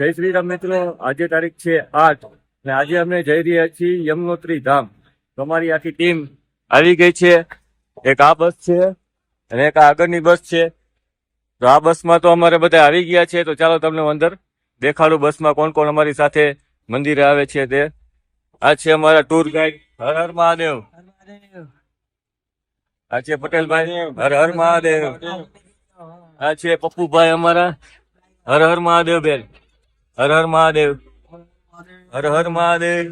જય શ્રી રામ મિત્રો, આજે તારીખ છે 8 અને આજે અમે જઈ રહ્યા છીએ યમનોત્રી ધામ. તમારી આખી ટીમ આવી ગઈ છે. એક આ બસ છે અને એક આગળની બસ છે. તો આ બસમાં તો અમારે બધા આવી ગયા છે. તો ચાલો તમને અંદર દેખાડું બસમાં કોણ કોણ અમારી સાથે મંદિરે આવે છે તે. આ છે અમારા ટૂર ગાઈડ, હર હર મહાદેવ. આ છે પટેલભાઈ, હર હર મહાદેવ. આ છે પપ્પુભાઈ અમારા, હર હર મહાદેવ બેન, હર હર મહાદેવ, હર હર મહાદેવ,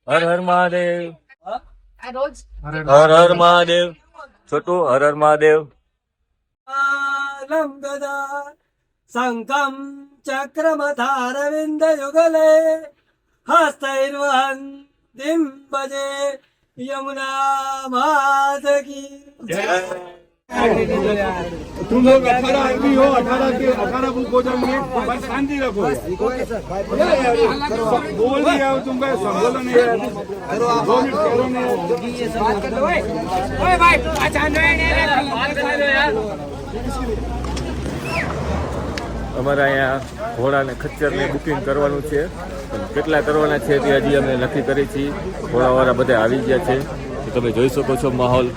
હર હર મહાદેવ, હર હર મહાદેવ. છોટું હર હર મહાદેવ. શંખમ ચક્રમથારવિંદ યુગલે હસ્તૈર્વહંતિમ ભજે યમુના માત કી જય. तुम लोग 18 आदमी हो, 18 बुक हो जाएंगे, बस शांति रखो। बोल दिया तुमको, संबोधन नहीं है, 2 मिनट करो ना। ओए भाई पहचान यार. અમારા અહીંયા ઘોડાને ખચ્ચરને બુકિંગ કરવાનું છે. કેટલા કરવાના છે તે હજી અમે નક્કી કરી છીએ. ઘોડાવાળા બધા આવી ગયા છે. તો તમે જોઈ શકો છો માહોલ.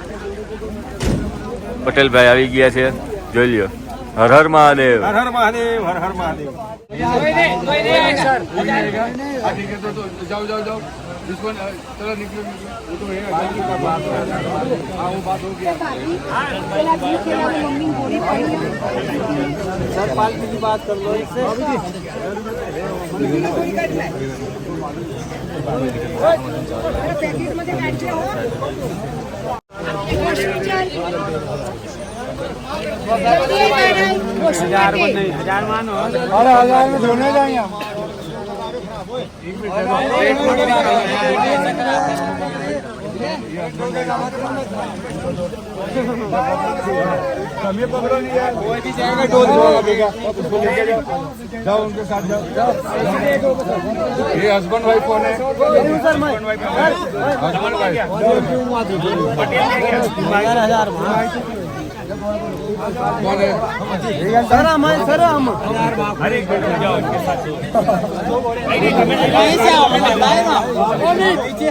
પટેલભાઈ આવી ગયા છે, જોઈ લ્યો. હર હર મહાદેવ, हर हर महादेव, हर हर महादेव। ठीक है, तो जाओ जाओ जाओ, जिसको चलो निकलो, वो तो है हाँ, वो बात हो गया। सर पालकी की बात कर लो इससे. हजार मानो. अरे 1000 में धोने जाएंगे हम। हमें पकड़ो नहीं यार, कोई भी जाएगा डोल लगेगा, उसको लेके जाओ, जाओ उनके साथ जाओ। ये हस्बैंड वाइफ कौन है? Husband wife, husband wife. 1000 कौन है? सर हम सर हम अरे जाओ उनके साथ। कैसे आओ बताए ना कौन है पीछे.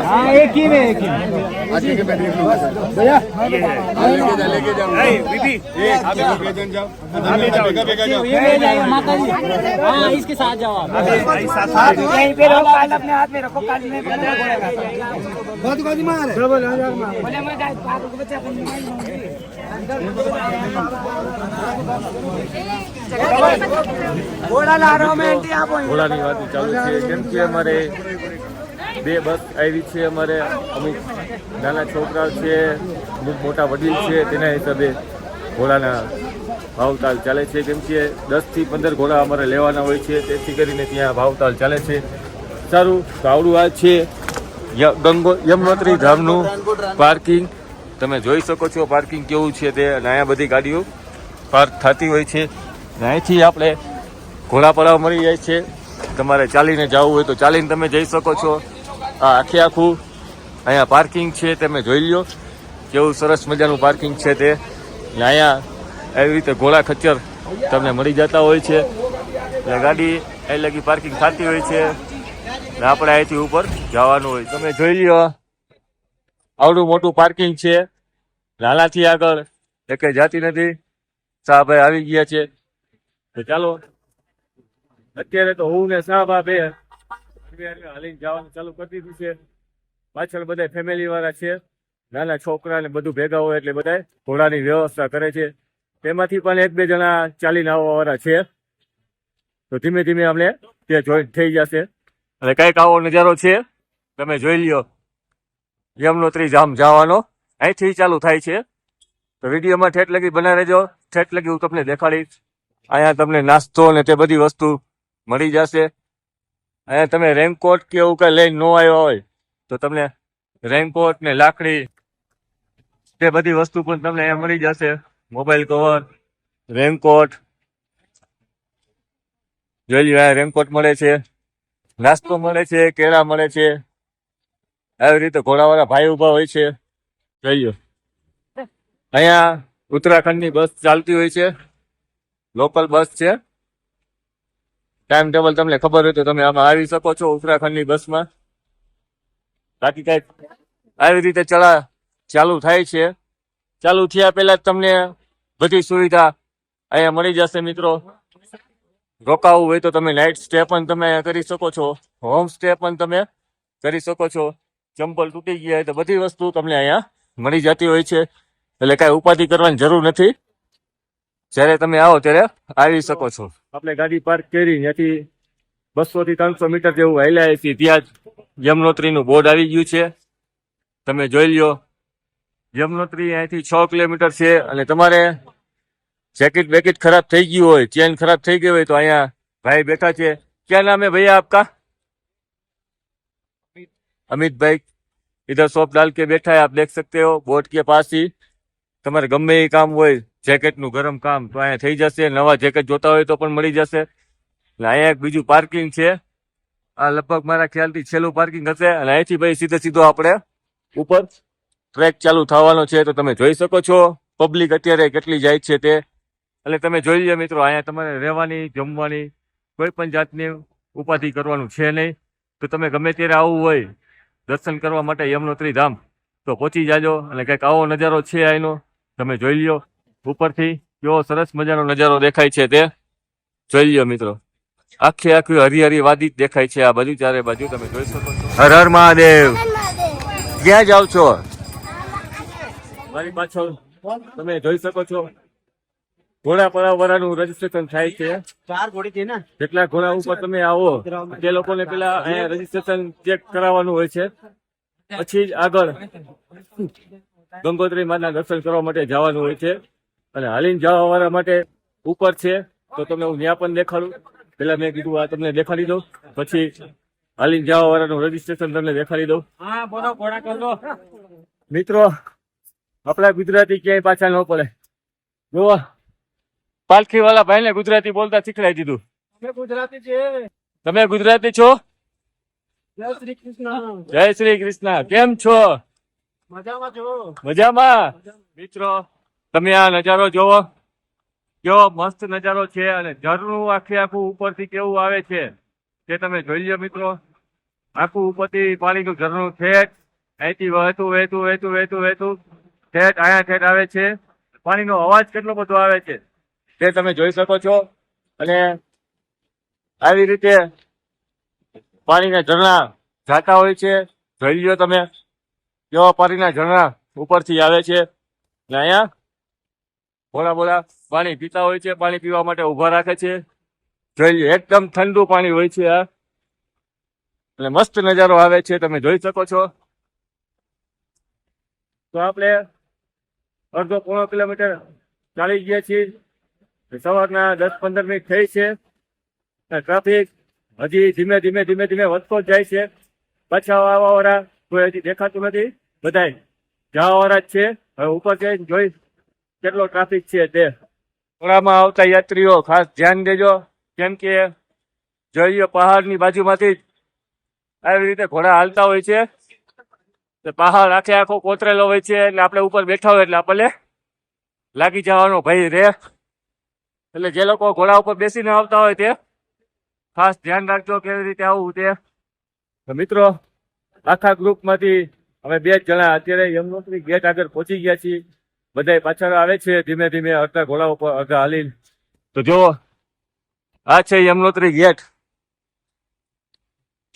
हाँ एक ही में भैया लेके जाओ बीबी, आप लेके जाओ, माता जी. हाँ इसके साथ जाओ आप. यहीं पे रखो, काल अपने हाथ में रखो, काल में बहुत गोदी मार है. बोले मैं बच्चा घोड़ा ला रहा हूँ मैं. एंटी आप ઘોડાની વાત ચાલુ છે. કેમ કે અમારે 2 બસ આવી છે. અમારે અમુક નાના છોકરાઓ છે, અમુક મોટા વડીલ છે, તેના હિસાબે ઘોડાના ભાવતાલ ચાલે છે. કેમ કે 10 થી 15 ઘોડા અમારે લેવાના હોય છે, તેથી કરીને ત્યાં ભાવતાલ ચાલે છે. સારું, તો આવડું આ છે યમનોત્રી ધામનું પાર્કિંગ. તમે જોઈ શકો છો પાર્કિંગ કેવું છે તે. અને અહીંયા બધી ગાડીઓ પાર્ક થતી હોય છે. અહીંથી આપણે ઘોડા પડાવ મળી જાય છે. તમારે ચાલીને જવું હોય તો ચાલીને તમે જઈ શકો છો. આ આખું અહીંયા પાર્કિંગ છે, તમે જોઈ લો કેવું સરસ મજાનું પાર્કિંગ છે તે. અને અહીંયા એવી રીતે ઘોડા ખચ્ચર તમને મળી જતા હોય છે. એટલે ગાડી એ લગી પાર્કિંગ થતી હોય છે. આપણે અહીંથી ઉપર જવાનું હોય. તમે જોઈ લ્યો આવડું મોટું પાર્કિંગ છે. નાનાથી આગળ એકે જાતી નથી. શાહભાઈ આવી ગયા છે. તો ચાલો અત્યારે તો હું ને શાહબા બે હાલીને જવાનું ચાલુ કરી દીધું છે. પાછળ બધા ફેમિલી વાળા છે, નાના છોકરા ને બધું ભેગા હોય એટલે બધા ઘોડાની વ્યવસ્થા કરે છે. તેમાંથી પણ 1-2 જણા ચાલીને આવવા વાળા છે. તો ધીમે ધીમે અમને ત્યાં જોઈન્ટ થઈ જશે. અને કઈક આવો નજારો છે, તમે જોઈ લ્યો. યમનોત્રી ધામ જવાનો અહીંથી ચાલુ થાય છે. તો વિડીયોમાં ઠેઠ લગી બનાવી રહેજો. ઠેઠ લગી હું તમને દેખાડીશ. અહીંયા તમને નાસ્તો અને તે બધી વસ્તુ મળી જશે. અહીંયા તમે રેનકોટ કે એવું કઈ લઈને ન આવ્યા હોય તો તમને રેનકોટ ને લાકડી તે બધી વસ્તુ પણ તમને અહીંયા મળી જશે. મોબાઈલ કવર, રેનકોટ, જોઈ લો અહીંયા રેનકોટ મળે છે, નાસ્તો મળે છે, કેળા મળે છે. આવી રીતે ઘોડાવાળા ભાઈ ઉભા હોય છે. જોઈ લો અહીંયા ઉત્તરાખંડની બસ ચાલતી હોય છે, લોકલ બસ છે. ટાઈમ ટેબલ તમને ખબર હોય તો તમે આમાં આવી શકો છો ઉત્તરાખંડની બસમાં. બાકી કઈક આવી રીતે ચાલુ થાય છે. ચાલુ થયા પહેલા જ તમને બધી સુવિધા અહીંયા મળી જશે મિત્રો. રોકાવું હોય તો તમે નાઇટ સ્ટે પણ તમે અહીંયા કરી શકો છો, હોમ સ્ટે પણ તમે કરી શકો છો. ચંપલ તૂટી ગયા હોય તો બધી વસ્તુ તમને અહીંયા મળી જતી હોય છે. એટલે કાંઈ ઉપાધિ કરવાની જરૂર નથી. જ્યારે તમે આવો ત્યારે આવી શકો છો. આપણે ગાડી પાર્ક કરી ત્યાંથી 200 થી 300 મીટર જેવું હાલ્યા છીએ, ત્યાં જ યમનોત્રીનું બોર્ડ આવી ગયું છે. તમે જોઈ લ્યો, યમનોત્રી અહીંથી 6 કિલોમીટર છે. અને તમારે જેકેટ બેકેટ ખરાબ થઈ ગયું હોય, ચેન ખરાબ થઈ ગઈ હોય તો અહીંયા ભાઈ બેઠા છે. ક્યાં નામ है भैया आपका? अमित भाई इधर शॉप डाल के बैठा है, आप देख सकते हो बोर्ड के पास ही. તમારે ગમે એ કામ હોય, જેકેટનું ગરમ કામ, તો અહીંયા થઈ જશે. નવા જેકેટ જોતા હોય તો પણ મળી જશે. એટલે અહીંયા એક બીજું પાર્કિંગ છે. આ લગભગ મારા ખ્યાલથી છેલ્લું પાર્કિંગ હશે. અને અહીંથી ભાઈ સીધો આપણે ઉપર ટ્રેક ચાલુ થવાનો છે. તો તમે જોઈ શકો છો પબ્લિક અત્યારે કેટલી જાય છે તે. એટલે તમે જોઈ લો મિત્રો, અહીંયા તમારે રહેવાની, જમવાની કોઈ પણ જાતની ઉપાધિ કરવાનું છે નહીં. તો તમે ગમે ત્યારે આવવું હોય દર્શન કરવા માટે યમનોત્રી ધામ તો પહોંચી જાજો. અને કંઈક આવો નજારો છે અહીંનો, તમે જોઈ લ્યો. ઉપરથી કેવો સરસ મજાનો નજારો દેખાય છે તે જોઈ લ્યો મિત્રો. આખી હરિહરી વાદી જ દેખાય છે આ બાજુ, ચારે બાજુ તમે જોઈ શકો છો. હર હર મહાદેવ. ક્યાં જાવ છો? મારી પાછળ તમે જોઈ શકો છો ઘોડા પરાવરાનું રજીસ્ટ્રેશન થાય છે. 4 ઘોડી थी ना, જેટલા ઘોડા ઉપર તમે આવો તે લોકોને પેલા અહીંયા રજીસ્ટ્રેશન ચેક કરાવવાનું હોય છે. પછી જ આગળ ગંગોત્રી માના દર્શન કરવા માટે જવાનું હોય છે. અને હાલીને જવા વાળા માટે ઉપર છે તો તમને હું ત્યાં પણ દેખાડું. પેલા મેં કીધું આ તમને દેખાડી દઉં, પછી હાલીને જવા વાળાનું રજીસ્ટ્રેશન તમને દેખાડી દઉં. हाँ बोलो घोड़ा कर दो. મિત્રો આપણા ગુજરાતી ક્યાંય પાછા ન પડે. જુઓ પાલખી વાળા ભાઈને ગુજરાતી બોલતા શીખડાઈ દીધું. मैं गुजराती छे. તમે ગુજરાતી છો? जय श्री कृष्ण. જય શ્રી કૃષ્ણ. કેમ છો? मजाમાં છો? મજામાં. મિત્રો તમે આ નજારો જોવો, કેવો મસ્ત નજારો છે. અને ઝરણું આખું ઉપરથી કેવું આવે છે તે તમે જોઈ લો મિત્રો. આખું ઉપરથી પાણીનું ઝરણું ઠેઠ અહીંથી વહેતું ઠેઠ અહીંયા ઠેઠ આવે છે. પાણીનો અવાજ કેટલો બધો આવે છે તે તમે જોઈ શકો છો. અને આવી રીતે પાણીના ઝરણા જાતા હોય છે. જોઈ લો તમે કેવા પાણીના ઝરણા ઉપરથી આવે છે. અને અહીંયા બોલા પાણી પીતા હોય છે, પાણી પીવા માટે ઉભા રાખે છે. જોઈ લો એકદમ ઠંડુ પાણી હોય છે આ. એટલે મસ્ત નજારો આવે છે, તમે જોઈ શકો છો. તો આપણે અડધો પોણો કિલોમીટર ચાલી ગયા છીએ. સવારના 10-15 મિનિટ થઈ છે. ટ્રાફિક હજી ધીમે ધીમે વધતો જ જાય છે. પાછા આવવા વાળા કોઈ હજી દેખાતું નથી, બધા જવા વાળા જ છે. હવે ઉપર જઈને જોઈ કેટલો ટ્રાફિક છે તે. ઘોડામાં આવતા યાત્રીઓ ખાસ ધ્યાન દેજો, કેમ કે જોઈ લો પહાડની બાજુમાંથી આવી રીતે ઘોડા હાલતા હોય છે. પહાડ આખો કોતરેલો હોય છે. એટલે આપણે ઉપર બેઠા હોય એટલે આપણને લાગી જવાનો ભય રહે. એટલે જે લોકો ઘોડા ઉપર બેસીને આવતા હોય તે ખાસ ધ્યાન રાખજો કેવી રીતે આવવું તે. મિત્રો આખા ગ્રુપમાંથી અમે 2 જણા અત્યારે યમનોત્રી ગેટ આગળ પહોંચી ગયા છીએ. બધા પાછળ આવે છે ધીમે ધીમે, અડધા ઘોડા ઉપર અડધા હાલીને. તો જો આ છે યમનોત્રી ગેટ,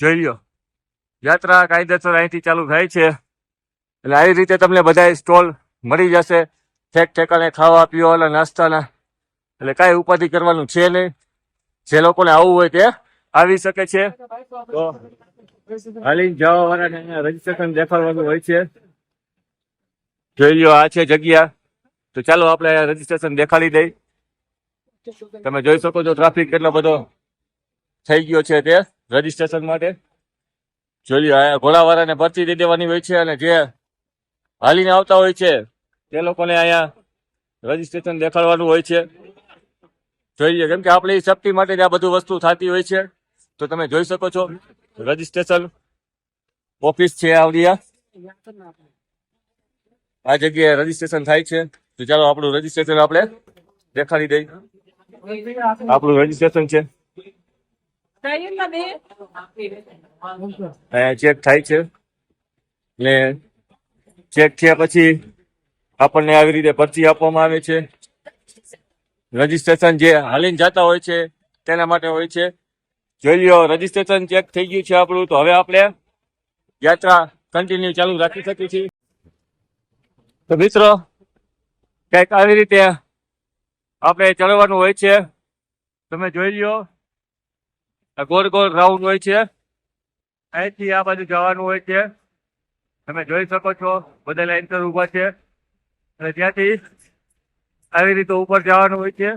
જોઈ લો. યાત્રા કાયદેસર અહીંથી ચાલુ થાય છે. એટલે આવી રીતે તમને બધા સ્ટોલ મળી જશે, ઠેકાણે ખાવા પીવાના નાસ્તાના. એટલે કાંઈ ઉપાધિ કરવાનું છે નહીં. જે લોકોને આવવું હોય તે આવી શકે છે. તો હાલીને જવા વાળાને રજીસ્ટ્રેશન દેખાડવાનું હોય છે. જોઈ લો આ છે જગ્યા. તો ચાલો આપણે રજીસ્ટ્રેશન દેખાડી દઈ. તમે જોઈ શકો છો ટ્રાફિક કેટલો બધો થઈ ગયો છે તે રજીસ્ટ્રેશન માટે. જોઈ લ્યો, આ ઘોડાવાળાને પરચી દઈ દેવાની હોય છે અને જે હાલીને આવતા હોય છે તે લોકોને અહીંયા રજીસ્ટ્રેશન દેખાડવાનું હોય છે. જોઈએ, કેમ કે આપણે સેફટી માટે જ આ બધું વસ્તુ થતી હોય છે. તો તમે જોઈ શકો છો રજીસ્ટ્રેશન ઓફિસ છે આવડી આ જગ્યાએ રજીસ્ટ્રેશન થાય છે. તો ચાલો આપણું રજીસ્ટ્રેશન આપણે દેખાડી દઈએ. આપણું રજીસ્ટ્રેશન છે ચેક થાય છે ને ચેક થયા પછી આપણને આવી રીતે પરચી આપવામાં આવે છે. રજીસ્ટ્રેશન જે હાલીને જતા હોય છે તેના માટે હોય છે. જોઈ લ્યો, રજીસ્ટ્રેશન ચેક થઈ ગયું છે આપણું. તો હવે આપણે યાત્રા કન્ટિન્યુ ચાલુ રાખી શકીએ છીએ. તો મિત્રો, કંઈક આવી રીતે આપણે ચડવાનું હોય છે. તમે જોઈ લ્યો, ગોળ ગોળ રાઉન્ડ હોય છે. અહીંથી આ બાજુ જવાનું હોય છે. તમે જોઈ શકો છો બધા લાઈન પર ઊભા છે અને ત્યાંથી આવી રીતે ઉપર જવાનું હોય છે.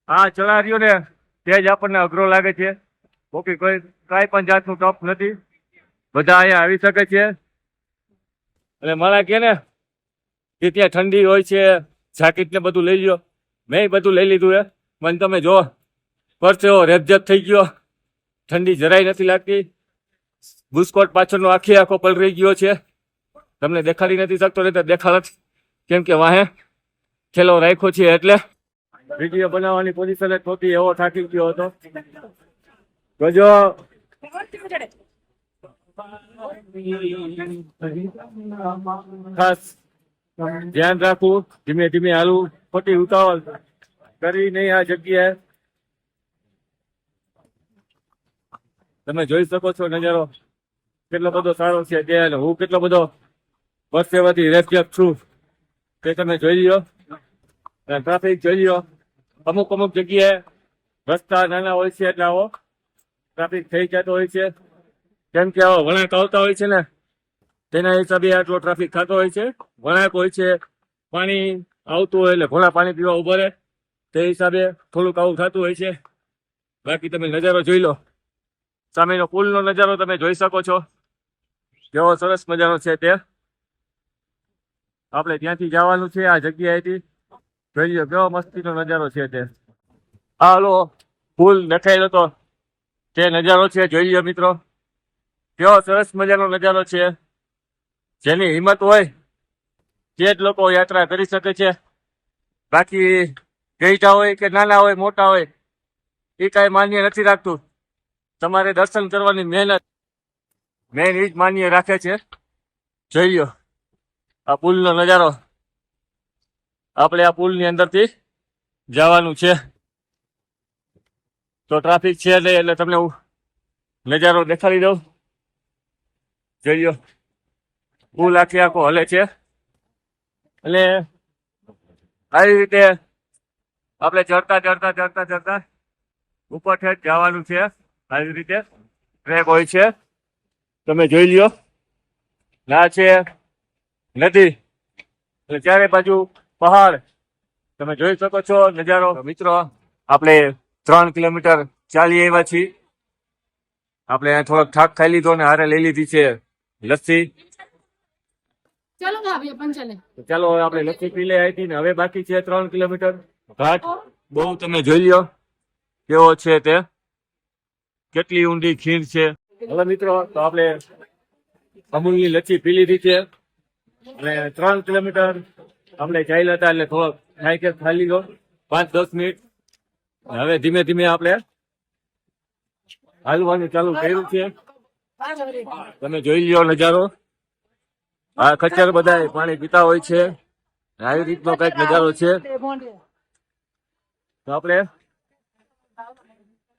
આ ચડાર્યો ને તે જ આપણને અઘરો લાગે છે. બાકી કોઈ કાંઈ પણ જાતનું ટફ નથી. બધા અહીંયા આવી શકે છે. અને મારા કે ને કે ત્યાં ઠંડી હોય છે, જાકેટ ને બધું લઈ લ્યો. મેં બધું લઈ લીધું છે. મને તમે જો પરસેવો રેબઝેબ થઈ ગયો, ઠંડી જરાય નથી લાગતી. બુસ્કોટ પાછળનો આખો પલળી ગયો છે. તમને દેખાડી નથી શકતો, નહીં તો દેખાડ કેમ કે વાહે છેલ્લો રાખ્યો છે એટલે વિડીયો બનાવવાની પોઝિશન જ નહોતી, એવો થાકી ગયો હતો. જોજો, ખાસ ધ્યાન રાખવું, ધીમે ધીમે હાલવું, ખોટી ઉતાવળ કરી નહીં. આ જગ્યાએ તમે જોઈ શકો છો નજારો કેટલો બધો સારો છે ત્યાં. હું કેટલો બધો પરસેવાથી રેપઝેપ છું તે તમે જોઈ લ્યો. ટ્રાફિક જોઈ લ્યો. અમુક અમુક જગ્યાએ રસ્તા નાના હોય છે એટલે આવો ટ્રાફિક થઈ જતો હોય છે. કેમ કે આવો વળાંક આવતા હોય છે ને તેના હિસાબે આટલો ટ્રાફિક થતો હોય છે. વળાંક હોય છે, પાણી આવતું હોય એટલે ઘોડા પાણી પીવા ઉભા રહે, તે હિસાબે થોડુંક આવું થતું હોય છે. બાકી તમે નજારો જોઈ લો, સામેનો પુલનો નજારો તમે જોઈ શકો છો કેવો સરસ મજાનો છે તે. આપણે ત્યાંથી જવાનું છે આ જગ્યાએથી. જોઈ લો કેવો મસ્તીનો નજારો છે તે. હાલો, પુલ દેખાયેલો તો તે નજારો છે, જોઈ લો મિત્રો કેવો સરસ મજાનો નજારો છે. જેની હિંમત હોય તે જ લોકો યાત્રા કરી શકે છે. બાકી ગઈઢા હોય કે નાના હોય મોટા હોય એ કાંઈ માન્ય નથી રાખતું. તમારે દર્શન કરવાની મહેનત મેન એ જ માન્ય રાખે છે. જોઈ લો આ પુલનો નજારો. આપણે આ પુલની અંદરથી જવાનું છે. તો ટ્રાફિક છે નહીં એટલે તમને હું નજારો દેખાડી દઉં. જોઈ લો, પુલ આખો હલે છે અને આવી રીતે આપણે ચડતા ચડતા ચડતા ચડતા ઉપર ઠેઠ જવાનું છે. આવી રીતે ટ્રેક હોય છે. તમે જોઈ લ્યો, ના છે નદી એટલે ચારે બાજુ પહાડ તમે જોઈ શકો છો નજારો. મિત્રો, આપણે 3 કિલોમીટર ચાલી આવ્યા છીએ. આપણે થોડોક થાક ખાઈ લીધો ને હારે લઈ લીધી છે લસ્સી. ચાલો હવે આપણે લસ્સી પી લઈ આવી ને હવે બાકી છે 3 કિલોમીટર ઘાટ. બહુ તમે જોઈ લ્યો કેવો છે તે, કેટલી ઊંડી ખીણ છે. હવે મિત્રો, તો આપણે અમૂલની લસ્સી પી લીધી છે અને 3 કિલોમીટર આપણે ચાલ્યા હતા એટલે થોડોક ખાઈ લીધો 5-10 મિનિટ. હવે ધીમે ધીમે આપણે હાલવાનું ચાલુ કર્યું છે. તમે જોઈ લ્યો નજારો. આ ખચ્ચર બધા પાણી પીતા હોય છે. આવી રીતનો કઈક નજારો છે. તો આપણે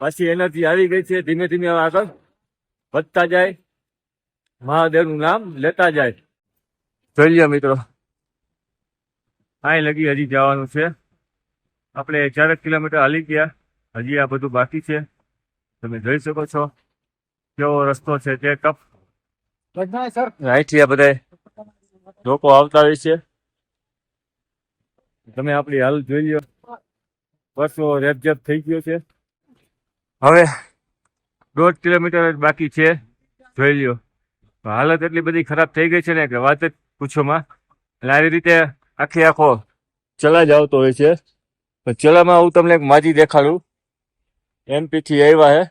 પાછી એનર્જી આવી ગઈ છે. ધીમે ધીમે આગળ વધતા જાય, મહાદેવનું નામ લેતા જાય. જોઈ લ્યો મિત્રો, અહીં લગી હજી જવાનું છે. આપણે 4 કિલોમીટર હાલી ગયા, હજી આ બધું બાકી છે. તમે જોઈ શકો છો કેવો રસ્તો છે તે ટફ. અહીંથી આ બધા લોકો આવતા હોય છે. તમે આપણી હાલ જોઈ લ્યો, બસો રેપઝેપ થઈ ગયો છે. હવે 1.5 કિલોમીટર જ બાકી છે. જોઈ લ્યો હાલત એટલી બધી ખરાબ થઈ ગઈ છે ને કે વાત જ પૂછોમાં. અને આવી રીતે આખો ચલા જ આવતો હોય છે. પણ ચલામાં હું તમને એક માજી દેખાડું. MP થી આવ્યા હે,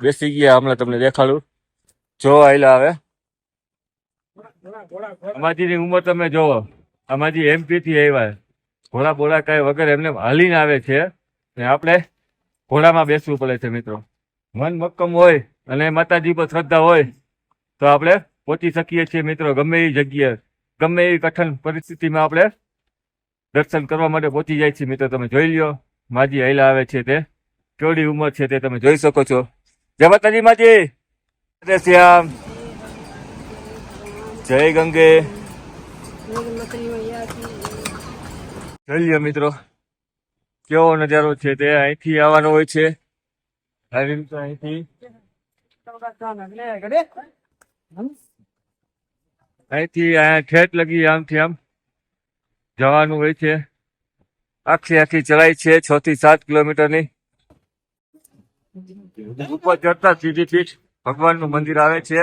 બેસી ગયા. હમણાં તમને દેખાડું. જો આયલા આવે. અમાજીની ઉંમર તમે જોવો. અમાજી MP થી આવ્યા. ઘોડા બોડા કઈ વગર એમને હાલીને આવે છે. ને આપણે ઘોડામાં બેસવું પડે છે મિત્રો. મન મક્કમ હોય અને માતાજી પર શ્રદ્ધા હોય તો આપણે પહોંચી શકીએ છીએ મિત્રો. ગમે એ જગ્યાએ, ગમે એવી કઠિન પરિસ્થિતિમાં આપણે દર્શન કરવા માટે પહોંચી જાય છે મિત્રો. તમે જોઈ લ્યો માજી હાઈલા આવે છે તે કેવડી ઉંમર છે તે તમે જોઈ શકો છો. જય માતાજી માજી, જય શ્યામ, જય ગંગે. જોઈ લ્યો મિત્રો કેવો નજારો છે તે. અહીંથી આવવાનો હોય છે. આવી રીતે અહીંથી અહીંયા ઠેઠ લગી આમથી આમ જવાનું હોય છે. આખી ચડાઈ છે 6 થી 7 કિલોમીટરની. ઉપર ચડતા સીધી પીઠ ભગવાનનું મંદિર આવે છે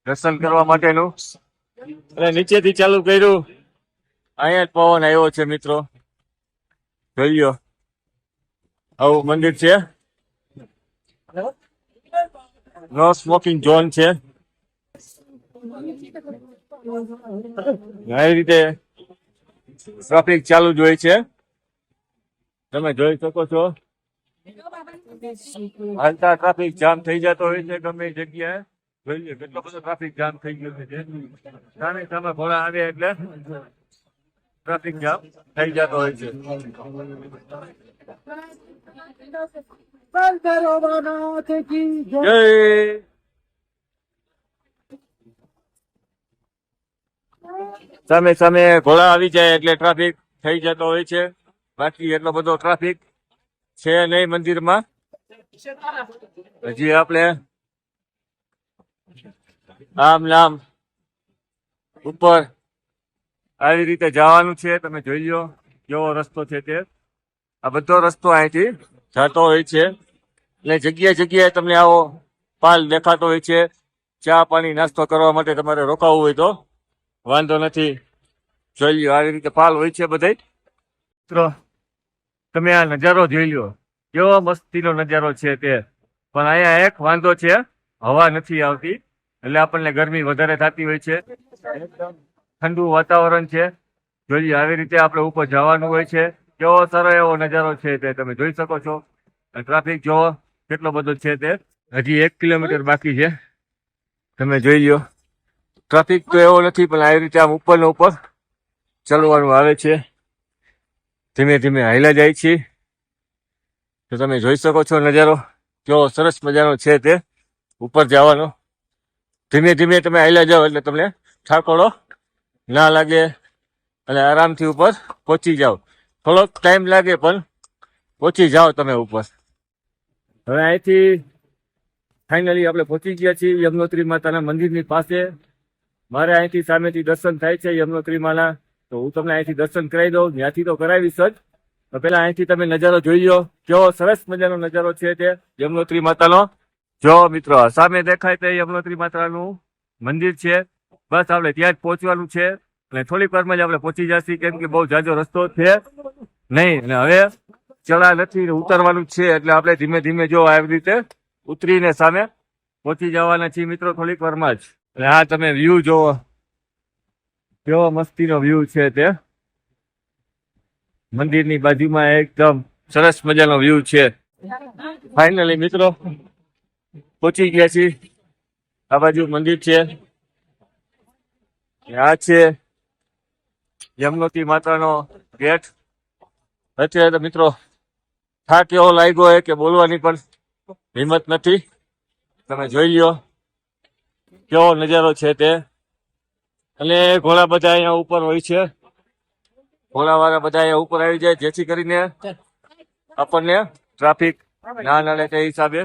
દર્શન કરવા માટેનું. અને નીચેથી ચાલુ કર્યું. અહીંયા જ પવન આવ્યો છે મિત્રો. જોઈ લો આવું મંદિર છે. નો સ્મોકિંગ ઝોન છે. આવી રીતે ટ્રાફિક ચાલુ જ હોય છે. તમે જોઈ શકો છો. હાલતા ટ્રાફિક જામ થઈ જતો હોય છે ગમે એ જગ્યાએ. જોઈ લો કેટલો બધો ટ્રાફિક જામ થઈ ગયો છે. સામે ઘોડા આવે એટલે ટ્રાફિક જામ થઈ જતો હોય છે. સામે ઘોડા આવી જાય એટલે ટ્રાફિક થઈ જતો હોય છે. બાકી એટલો બધો ટ્રાફિક છે નહીં મંદિરમાં. હજી આપણે આમ નામ ઉપર આવી રીતે જવાનું છે. તમે જોઈ લો કેવો રસ્તો છે તે. આ બધો રસ્તો અહીંથી જતો હોય છે. એટલે જગ્યાએ તમને આવો પાલ દેખાતો હોય છે. ચા પાણી નાસ્તો કરવા માટે તમારે રોકાવું હોય તો વાંધો નથી. જોઈ લો આવી રીતે પાલ હોય છે બધે. મિત્રો તમે આ નજારો જોઈ લો કેવો મસ્તીનો નજારો છે તે. પણ અહીંયા એક વાંધો છે, હવા નથી આવતી એટલે આપણને ગરમી વધારે થતી હોય છે. એકદમ ઠંડુ વાતાવરણ છે. જોઈ લો આવી રીતે આપણે ઉપર જવાનું હોય છે. કેવો સારો એવો નજારો છે તે તમે જોઈ શકો છો. ટ્રાફિક જોવો કેટલો બધો છે તે. હજી 1 કિલોમીટર બાકી છે. તમે જોઈ લો ટ્રાફિક તો એવો નથી પણ આવી રીતે આમ ઉપર ને ઉપર ચાલવાનું આવે છે. ધીમે હાલ્યા જાય છે. તો તમે જોઈ શકો છો નજારો કેવો સરસ મજાનો છે તે. ઉપર જવાનો ધીમે તમે હાલ્યા જાઓ એટલે તમને થાકોડો ના લાગે અને આરામથી ઉપર પહોંચી જાઓ. થોડોક ટાઈમ લાગે પણ પહોંચી જાઓ તમે ઉપર. હવે અહીંથી ફાઇનલી આપણે પહોંચી ગયા છીએ યમનોત્રી માતાના મંદિરની પાસે. મારે અહીંથી સામેથી દર્શન થાય છે યમનોત્રી માના. તો હું તમને અહીંથી દર્શન કરાવી દઉં. ત્યાંથી તો કરાવીશ જ. તો પેલા અહીંથી તમે નજારો જોઈ લો કેવો સરસ મજાનો નજારો છે તે યમનોત્રી માતાનો. જો મિત્રો સામે દેખાય તે યમનોત્રી માતાનું મંદિર છે. બસ આપણે ત્યાં જ પહોંચવાનું છે અને થોડીક વારમાં જ આપણે પહોંચી જશું કેમ કે બહુ જાજો રસ્તો છે નહીં. અને હવે ચડા નથી ઉતરવાનું છે એટલે આપણે ધીમે જો આવી રીતે ઉતરીને સામે પહોંચી જવાના છીએ મિત્રો થોડીક વારમાં જ. અને આ તમે વ્યૂ જોવો કેવો મસ્તીનો વ્યૂ છે તે. મંદિરની બાજુમાં એકદમ સરસ મજાનો વ્યૂ છે. ફાઇનલી મિત્રો પહોંચી ગયા છીએ. આ બાજુ મંદિર છે. આ છે યમનોત્રી માતાનો ગેટ. અત્યારે તો મિત્રો થાક એવો લાગ્યો હોય કે બોલવાની પણ હિંમત નથી. તમે જોઈ લ્યો કેવો નજારો છે તે. અને ઘોડા બધા અહીંયા ઉપર હોય છે. ઘોડાવાળા બધા અહીંયા ઉપર આવી જાય જેથી કરીને આપણને ટ્રાફિક ના નડે તે હિસાબે.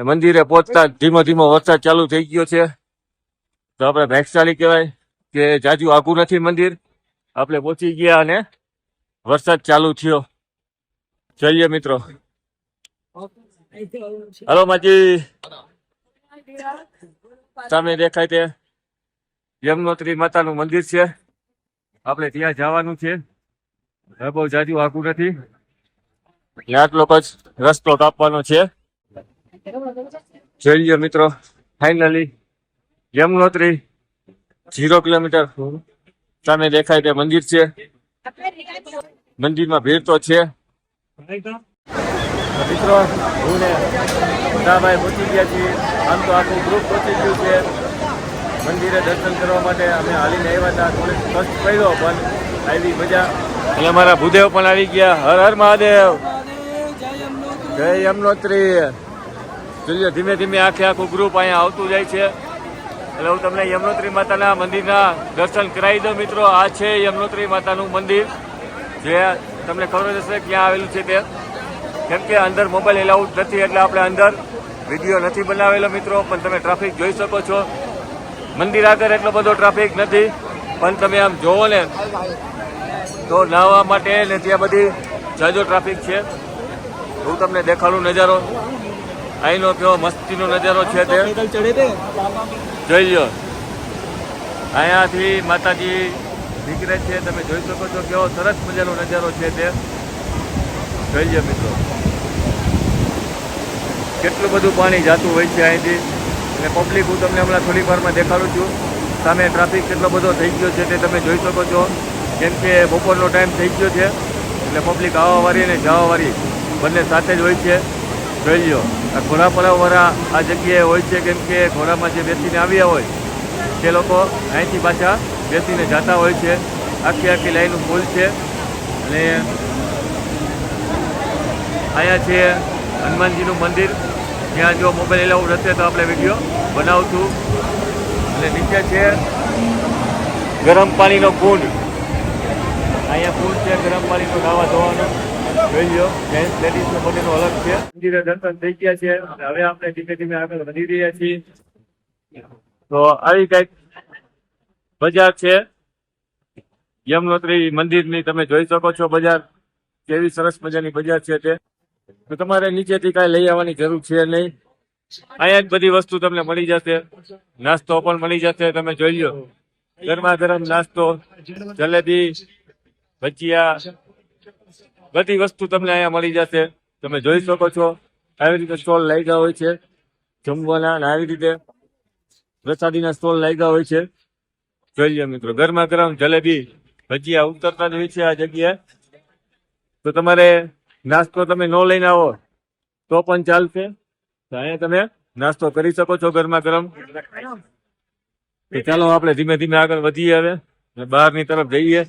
મંદિરે પહોંચતા ધીમો વરસાદ ચાલુ થઈ ગયો છે. તો આપણે ભાગ્યશાળી કહેવાય કે જાજુ આઘું નથી મંદિર. આપણે પહોંચી ગયા અને વરસાદ ચાલુ થયો. ચલીએ મિત્રો. હલો માજી, સામે દેખાય તે યમનોત્રી માતાનું મંદિર છે. આપણે ત્યાં જવાનું છે. બહુ જાજુ આખું નથી, આટલો જ રસ્તો કાપવાનો છે. જોઈ લ્યો મિત્રો, ફાઇનલી યમનોત્રી 0 કિલોમીટર સામે દેખાય તે મંદિર છે. મંદિરમાં ભીડ તો છે. મિત્રો હું ને મોટાભાઈ પહોંચી ગયા છીએ. આમ તો આખું ગ્રુપ પહોંચી ગયું છે મંદિરે દર્શન કરવા માટે. અમે હાલીને આવ્યા હતા, થોડીક કષ્ટ પડ્યો પણ આવી મજા. અને અમારા ભૂદેવ પણ આવી ગયા. હર હર મહાદેવ, જય યમનોત્રી. જોઈએ ધીમે ધીમે આખું ગ્રુપ અહીંયા આવતું જાય છે. એટલે હું તમને યમનોત્રી માતાના મંદિરના દર્શન કરાવી દઉં મિત્રો. આ છે યમનોત્રી માતાનું મંદિર, જે તમને ખબર હશે ક્યાં આવેલું છે તે. કેમ કે અંદર મોબાઈલ એલાઉડ નથી એટલે આપણે અંદર વિડીયો નથી બનાવેલો મિત્રો. પણ તમે ટ્રાફિક જોઈ શકો છો. મંદિર આગળ એટલો બધો ટ્રાફિક નથી, પણ તમે આમ જોવો ને તો નાહવા માટે ને ત્યાં બધી જાજો ટ્રાફિક છે. હું તમને દેખાડું નજારો. અહીંનો કેવો મસ્તીનો નજારો છે તે જોઈ લો. અહીંયાથી માતાજી નીકળે છે, તમે જોઈ શકો છો કેવો સરસ મજાનો નજારો છે તે જોઈ લો મિત્રો. કેટલું બધું પાણી જાતું હોય છે અહીંથી. અને પબ્લિક હું તમને હમણાં થોડીક વારમાં દેખાડું છું. સામે ટ્રાફિક કેટલો બધો થઈ ગયો છે તે તમે જોઈ શકો છો. કેમ કે બપોરનો ટાઈમ થઈ ગયો છે એટલે પબ્લિક આવવાવાળી અને જવાવાળી બંને સાથે જ હોય છે. જોઈ લો, આ ઘોડા પડાવવાળા આ જગ્યાએ હોય છે. કેમ કે ઘોડામાં જે બેસીને આવ્યા હોય તે લોકો અહીંથી પાછા બેસીને જતા હોય છે. આખી લાઈનનું ફૂલ છે. અને અહીંયા છે હનુમાનજીનું મંદિર. ત્યાં જો મોબાઈલ એલાઉડ હશે તો આપણે વિડીયો બનાવશું. અને નીચે છે ગરમ પાણીનો કુંડ. અહીંયા કુંડ છે ગરમ પાણીનો નાવા ધોવાનો. જોઈ લો, જેન્ટ્સ લેડીઝનો બંનેનો અલગ છે. મંદિરે દર્શન થઈ ગયા છે. હવે આપણે ધીમે ધીમે આગળ વધી રહ્યા છીએ. તો આવી કઈક બજાર છે યમનોત્રી મંદિરની. તમે જોઈ શકો છો બજાર કેવી સરસ મજાની બજાર છે તે. તો તમારે નીચેથી કાંઈ લઈ આવવાની જરૂર છે નહીં. અહીંયા જ બધી વસ્તુ તમને મળી જશે. નાસ્તો પણ મળી જશે. તમે જોઈ લો, ગરમા ગરમ નાસ્તો, જલેબી, ભજીયા, બધી વસ્તુ તમને અહીંયા મળી જશે. તમે જોઈ શકો છો આવી રીતે સ્ટોલ લાગ્યા હોય છે જમવાના. અને આવી રીતે પ્રસાદીના સ્ટોલ લાગ્યા હોય છે. જોઈ લો મિત્રો, ગરમા ગરમ જલેબી, ભજીયા ઉતરતા જ હોય છે આ જગ્યાએ. તો તમારે નાસ્તો તમે ન લઈને આવો તો પણ ચાલશે. અહીંયા તમે નાસ્તો કરી શકો છો ગરમા ગરમ. તો ચાલો આપણે ધીમે ધીમે આગળ વધીએ હવે બહારની તરફ જઈએ.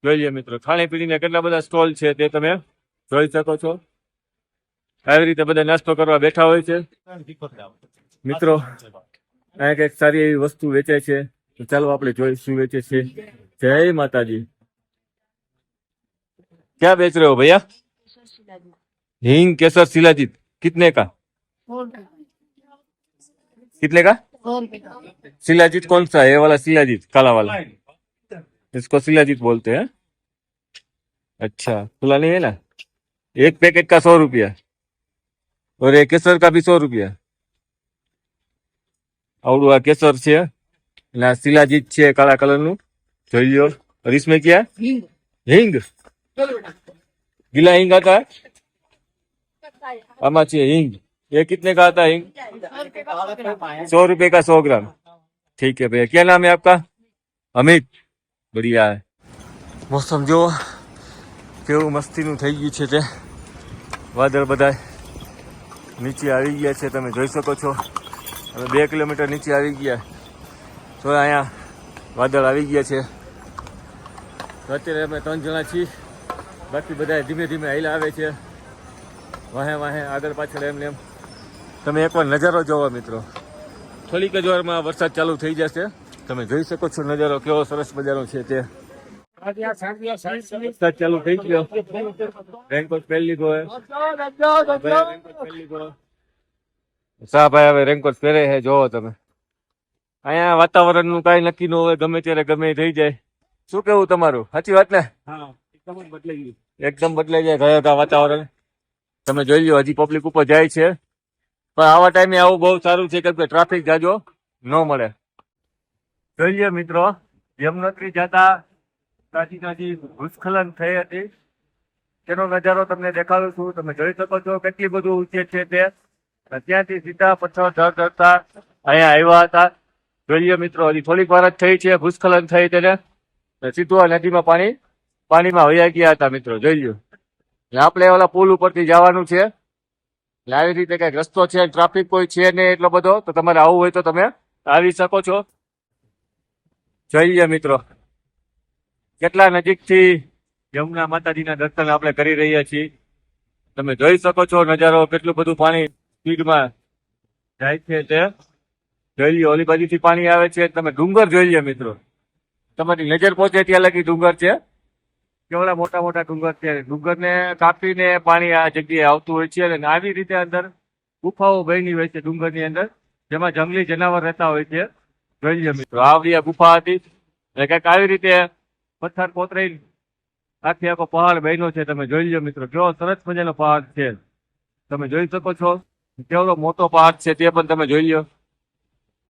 જોઈએ મિત્રો, ખાણીપીણીના કેટલા બધા સ્ટોલ છે તે તમે જોઈ શકો છો. આવી રીતે બધા નાસ્તો કરવા બેઠા હોય છે મિત્રો. અહીંયા કંઈક સારી એવી વસ્તુ વેચે છે. તો ચાલો આપણે જોઈ શું વેચે છે. જય માતાજી. क्या बेच रहे हो भैया? हींग केसर शिलाजीत कितने का? कितने का? शिलाजीत कौन सा है? ये वाला शिलाजीत काला वाला, इसको शिलाजीत बोलते हैं. अच्छा, खुला नहीं है ना? एक पैकेट का 100 रुपया और ये केसर का भी 100 रुपया. आवड़ू आ केसर છે ना शिलाजीत છે काला कलर નું. જોઈ લો. और इसमें क्या है? हींग. गीला हींग आता है. आमा चाहिए हींग. ये कितने का आता है हींग? 100 रुपए का 100 ग्राम. ठीक है भैया. क्या नाम है आपका? अमित. बढ़िया है. मौसम जो કેવું મસ્તીનું થઈ ગયું છે તે. વાદળ બધા નીચે આવી ગયા છે. તમે જોઈ શકો છો. હવે 2 કિલોમીટર નીચે આવી ગયા તો અહીંયા વાદળ આવી ગયા છે. અત્યારે અમે 3 જણા છીએ. બાકી બધા ધીમે ધીમે હાઈલા આવે છે વાહે વાહે આગળ પાછળ એમને એમ. તમે એકવાર નજારો જોવો મિત્રો. થોડીક જ વારમાં વરસાદ ચાલુ થઈ જશે. તમે જોઈ શકો છો નજારો કેવો સરસ મજાનો છે તે. વરસાદ ચાલુ થઈ ગયો. રેનકોટ પહેરી લીધો હે. શાહ ભાઈ હવે રેનકોટ પહેરે છે. જોવો તમે. અહીંયા વાતાવરણનું કાંઈ નક્કી ન હોય, ગમે ત્યારે ગમે થઈ જાય. શું કેવું તમારું? સાચી વાત ને? એકદમ બદલાઈ જાય. ગયા વાતાવરણ તમે જોઈ લો હજી પબ્લિક ઉપર જાય છે, પણ આવા ટાઈમે આવું બહુ સારું છે કેમ કે ટ્રાફિક જાજો ન મળે. જોઈ લો મિત્રો, યમનોત્રી જતા તાજી ભૂસ્ખલન થઈ હતી, તેનો નજારો તમને દેખાડું છું. તમે જોઈ શકો છો કેટલી બધું ઊંચે છે તે. ત્યાંથી સીધા પથ્થર ચડતા અહીંયા આવ્યા હતા. જોઈ લો મિત્રો, હજી થોડીક વાર જ થઈ છે ભૂસ્ખલન થઈ તેને, સીધું આ નદીમાં પાણીમાં વયા ગયા હતા મિત્રો. જોઈ લો, આપણે ઓલા પુલ ઉપરથી જવાનું છે. આવી રીતે કઈક રસ્તો છે, ટ્રાફિક કોઈ છે નહીં એટલો બધો, તો તમારે આવવું હોય તો તમે આવી શકો છો. જોઈ લો મિત્રો, કેટલા નજીકથી યમુના માતાજીના દર્શન આપણે કરી રહ્યા છીએ. તમે જોઈ શકો છો નજારો, કેટલું બધું પાણી સ્પીડમાં જાય છે તે. જોઈ લો, ઓલી બાજુથી પાણી આવે છે. તમે ડુંગર જોઈ લો મિત્રો, તમારી નજર પહોંચે ત્યાં લગી ડુંગર છે. કેવડા મોટા મોટા ડુંગર છે. ડુંગરને કાપીને પાણી આ જગ્યાએ આવતું હોય છે અને આવી રીતે અંદર ગુફાઓ બની હોય છે ડુંગરની અંદર, જેમાં જંગલી જનાવર રહેતા હોય છે. જોઈ લો મિત્રો, આવડી આ ગુફા હતી અને કંઈક આવી રીતે પથ્થર કોતરાઈ આખી આખો પહાડ બન્યો છે. તમે જોઈ લો મિત્રો, કેવો સરસ મજાનો પહાડ છે. તમે જોઈ શકો છો કેવડો મોટો પહાડ છે તે પણ તમે જોઈ લો.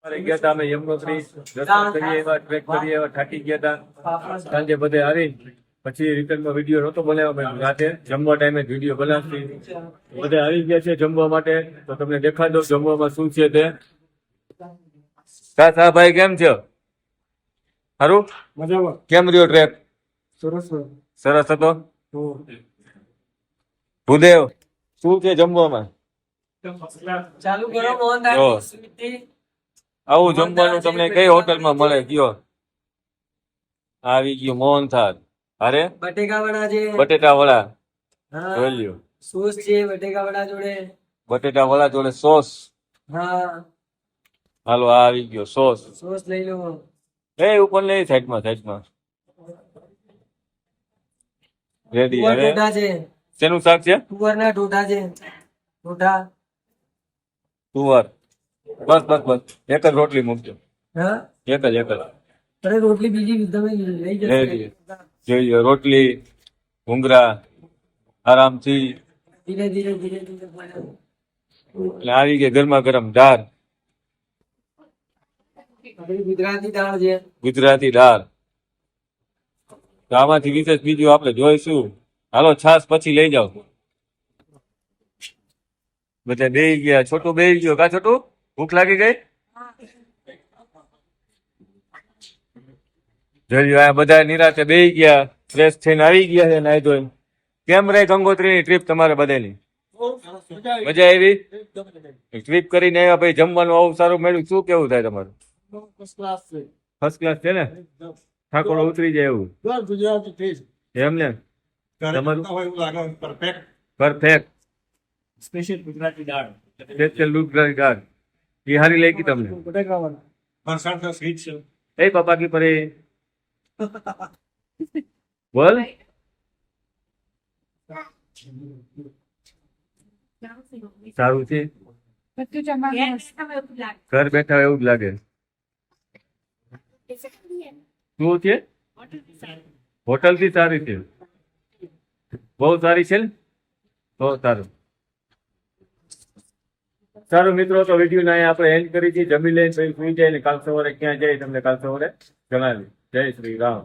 ગયા હતા અમે યમનોત્રી દર્શન કરીએ એવા, ટ્રેક કરીએ એવા, થાકી ગયા હતા. સાંજે બધે આવી પછી રિટર્નમાં વિડીયો નહોતો બનાવ્યો. રાતે જમવા ટાઈમે વિડીયો બનાવતી. બધે આવી ગયા છે જમવા માટે, તો તમને દેખાડ દઉં જમવામાં શું છે તે. ભાઈ કેમ છે? સારું, મજામાં. કેમ રહ્યો ટ્રેક? સરસ હતો. ભૂદેવ શું છે જમવામાં? ચાલુ કરો મોહન જો, આવું જમવાનું તમને કઈ હોટલમાં મળે કયો? આવી ગયું મોહનથાળ. અરે બટેકા વડા છે, બટેટા વડા. હા, જોઈ લ્યો, સોસ છે બટેકા વડા જોડે. બટેટા વડા જોડે સોસ. હા, હાલો, આ આવી ગયો સોસ. સોસ લઈ લો. એ ઉપર લઈ, સાઈડમાં રેડી. તુવર હવે ઢોઢા છે, શેનું શાક છે? તુવરના ઢોઢા છે. ઢોઢા. તુવર. બસ એક જ રોટલી મૂકજો. હા, એક જ અરે રોટલી બીજી તમે લઈ જશો. રેડી. જોઈ લો, રોટલી ભૂંગરા આરામથી. ધીરે ધીરે એટલે આવી ગઈ ગરમા ગરમ દાળ, આપણી ગુજરાતી દાળ છે. ગુજરાતી દાળ. તો આમાંથી વિશેષ બીજું આપણે જોઈશું. હાલો, છાસ પછી લઈ જાઓ. બધા બેહી ગયા. છોટું બેહી ગયો. કા છોટું, ભૂખ લાગી ગઈ? જોઈ લો, આ બધા નિરાતે બેહી ગયા, ફ્રેશ થઈને આવી ગયા છે નાઈ ધોઈને. કેમ રહી ગંગોત્રીની ટ્રીપ તમારે બધાની? મજા આવી? ટ્રીપ કરીને આવ્યા ભાઈ, જમવાનું આવું સારું મળ્યું, શું કેવું થાય તમારું? ફર્સ્ટ ક્લાસ છે ને? ઠાકોર ઉતરી જાય એવું એમ ને? તમારું પરફેક્ટ. સ્પેશિયલ ગુજરાતી દાળ. સ્પેશિયલ ગુજરાતી દાળ. એ હારી લઈ ગઈ તમને? ફરસાણ તો સ્વીટ છે. એ પાપા કી પરે બોલ. સારું છે, ઘર બેઠા હોય એવું જ લાગે. શું છે? હોટલ થી સારી છે, બહુ સારી છે ને? બહુ સારું. સારું મિત્રો, તો વિડીયો ને આપણે એન્ડ કરી છે. જમી લઈને પછી સુઈ જાય ને કાલ સવારે ક્યાં જાય તમને કાલ સવારે જણાવી. જય શ્રી રામ.